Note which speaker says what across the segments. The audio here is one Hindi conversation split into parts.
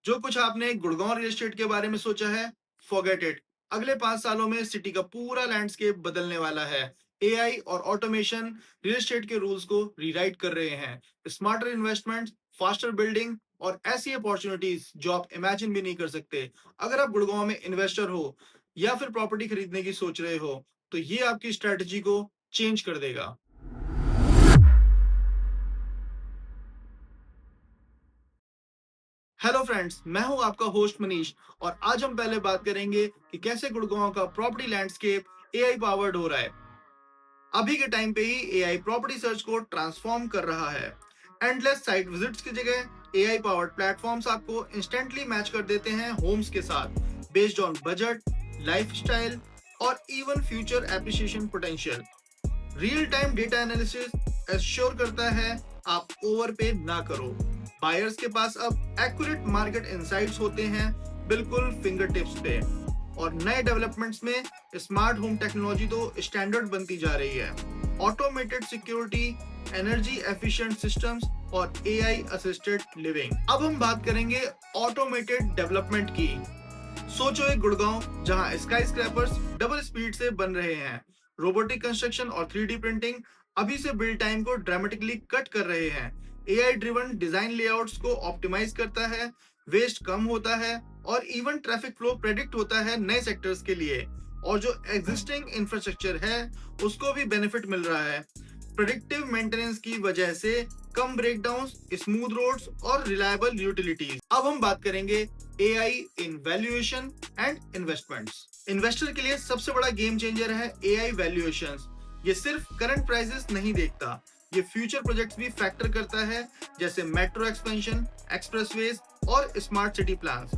Speaker 1: जो कुछ आपने गुड़गांव रियल एस्टेट के बारे में सोचा है, फॉरगेट इट। अगले 5 सालों में सिटी का पूरा लैंडस्केप बदलने वाला है। एआई और ऑटोमेशन रियल एस्टेट के रूल्स को रीराइट कर रहे हैं। स्मार्टर इन्वेस्टमेंट, फास्टर बिल्डिंग और ऐसी अपॉर्चुनिटीज जो आप इमेजिन भी नहीं कर सकते। अगर आप गुड़गांव में इन्वेस्टर हो या फिर प्रॉपर्टी खरीदने की सोच रहे हो, तो ये आपकी स्ट्रेटजी को चेंज कर देगा। हेलो फ्रेंड्स, मैं हूं आपका होस्ट मनीष। और आज हम पहले बात करेंगे कि कैसे गुड़गांव का प्रॉपर्टी लैंडस्केप एआई पावर्ड हो रहा है। अभी के टाइम पे ही एआई प्रॉपर्टी सर्च को ट्रांसफॉर्म कर रहा है। एंडलेस साइट विजिट्स की जगह एआई पावर्ड प्लेटफॉर्म्स आपको इंस्टेंटली मैच कर देते हैं होम्स के साथ, बेस्ड ऑन बजट, लाइफस्टाइल और even future appreciation potential. Real time data analysis assure करता है आप ओवरपे ना करो। बायर्स के पास अब एक्यूरेट मार्केट इनसाइट्स होते हैं, बिल्कुल फिंगर टिप्स पे। और नए डेवलपमेंट्स में स्मार्ट होम टेक्नोलॉजी तो स्टैंडर्ड बनती जा रही है। Automated security, energy efficient systems और एआई असिस्टेड लिविंग। अब हम बात करेंगे ऑटोमेटेड डेवलपमेंट की। सोचो एक गुड़गांव जहां स्काई स्क्रैपर्स डबल स्पीड से बन रहे हैं। रोबोटिक कंस्ट्रक्शन और 3D प्रिंटिंग अभी से बिल्ड टाइम को ड्रामेटिकली कट कर रहे हैं। एआई ड्रिवन डिजाइन लेआउट्स को ऑप्टिमाइज करता है, वेस्ट कम होता है और इवन ट्रैफिक फ्लो प्रेडिक्ट होता है नए सेक्टर्स के लिए। और जो एग्जिस्टिंग इंफ्रास्ट्रक्चर है उसको भी बेनिफिट मिल रहा है। प्रेडिक्टिव मेंटेनेंस की वजह से कम ब्रेकडाउन्स, स्मूथ रोड्स और रिलायबल यूटिलिटीज। अब हम बात करेंगे AI in valuation and investments. Investor के लिए सबसे बड़ा गेम चेंजर है एआई वैल्यूएशंस। ये सिर्फ करंट प्राइसेस नहीं देखता, ये फ्यूचर प्रोजेक्ट्स भी फैक्टर करता है, जैसे मेट्रो एक्सपेंशन, एक्सप्रेसवेज और स्मार्ट सिटी प्लान्स।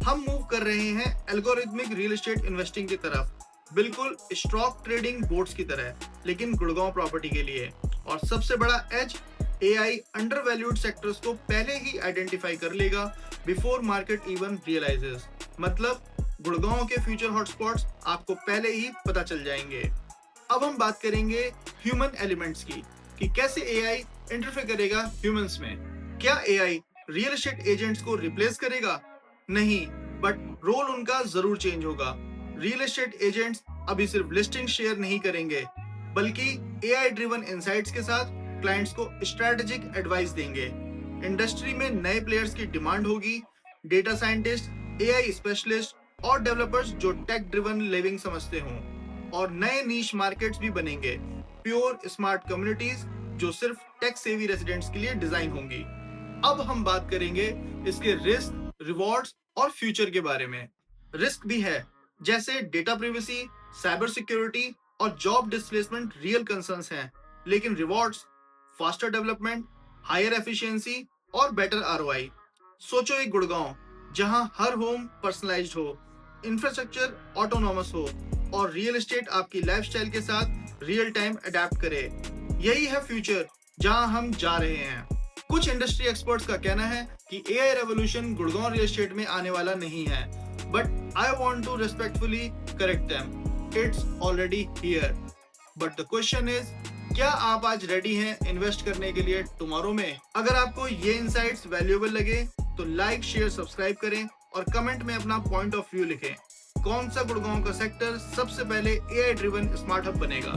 Speaker 1: हम मूव कर रहे हैं एल्गोरिथमिक रियल एस्टेट इन्वेस्टिंग की तरफ, बिल्कुल स्टॉक ट्रेडिंग बोर्ड्स की तरह, लेकिन गुड़गांव प्रॉपर्टी के लिए। और सबसे बड़ा edge, AI undervalued sectors को पहले ही आइडेंटिफाई कर लेगा बिफोर मार्केट इवन रियलाइजेस। मतलब गुड़गांव के फ्यूचर हॉटस्पॉट्स आपको पहले ही पता चल जाएंगे। अब हम बात करेंगे ह्यूमन एलिमेंट्स की, कि कैसे एआई इंटरफेयर करेगा ह्यूमंस में। क्या एआई रियल एस्टेट एजेंट्स को रिप्लेस करेगा? नहीं, बट रोल उनका जरूर चेंज होगा। रियल एस्टेट एजेंट्स अभी सिर्फ लिस्टिंग शेयर नहीं करेंगे, बल्कि एआई ड्रिवन इनसाइट्स के साथ क्लाइंट्स को स्ट्रेटेजिक एडवाइस देंगे। इंडस्ट्री में नए प्लेयर्स की डिमांड होगी, डेटा साइंटिस्ट, एआई स्पेशलिस्ट और डेवलपर्स जो टेक ड्रिवन लिविंग समझते हों। और नए नीश मार्केट्स भी बनेंगे, प्योर स्मार्ट कम्युनिटीज जो सिर्फ टेक सेवी रेजिडेंट्स के लिए डिजाइन होंगी। अब हम बात करेंगे इसके रिस्क, रिवॉर्ड्स और फ्यूचर के बारे में। रिस्क भी है, जैसे डेटा प्रिवेसी, साइबर सिक्योरिटी और जॉब डिस्प्लेसमेंट रियल कंसर्न्स हैं। लेकिन rewards, faster development, higher efficiency और बेटर आरओआई। सोचो एक गुड़गांव जहां हर होम पर्सनलाइज्ड हो, इंफ्रास्ट्रक्चर ऑटोनॉमस हो और रियल एस्टेट आपकी लाइफस्टाइल के साथ रियल टाइम अडेप्ट करे। यही है फ्यूचर जहां हम जा रहे हैं। कुछ इंडस्ट्री एक्सपर्ट्स का कहना है कि AI revolution Gurgaon real estate में आने वाला नहीं है, but I want to respectfully correct them. It's already here. But the question is, क्या आप आज रेडी हैं इन्वेस्ट करने के लिए टुमारो में? अगर आपको ये इनसाइट्स वैल्यूएबल लगे तो लाइक, शेयर, सब्सक्राइब करें और कमेंट में अपना पॉइंट ऑफ व्यू लिखें। कौन सा गुड़गांव का सेक्टर सबसे पहले एआई ड्रिवन स्मार्ट हब बनेगा?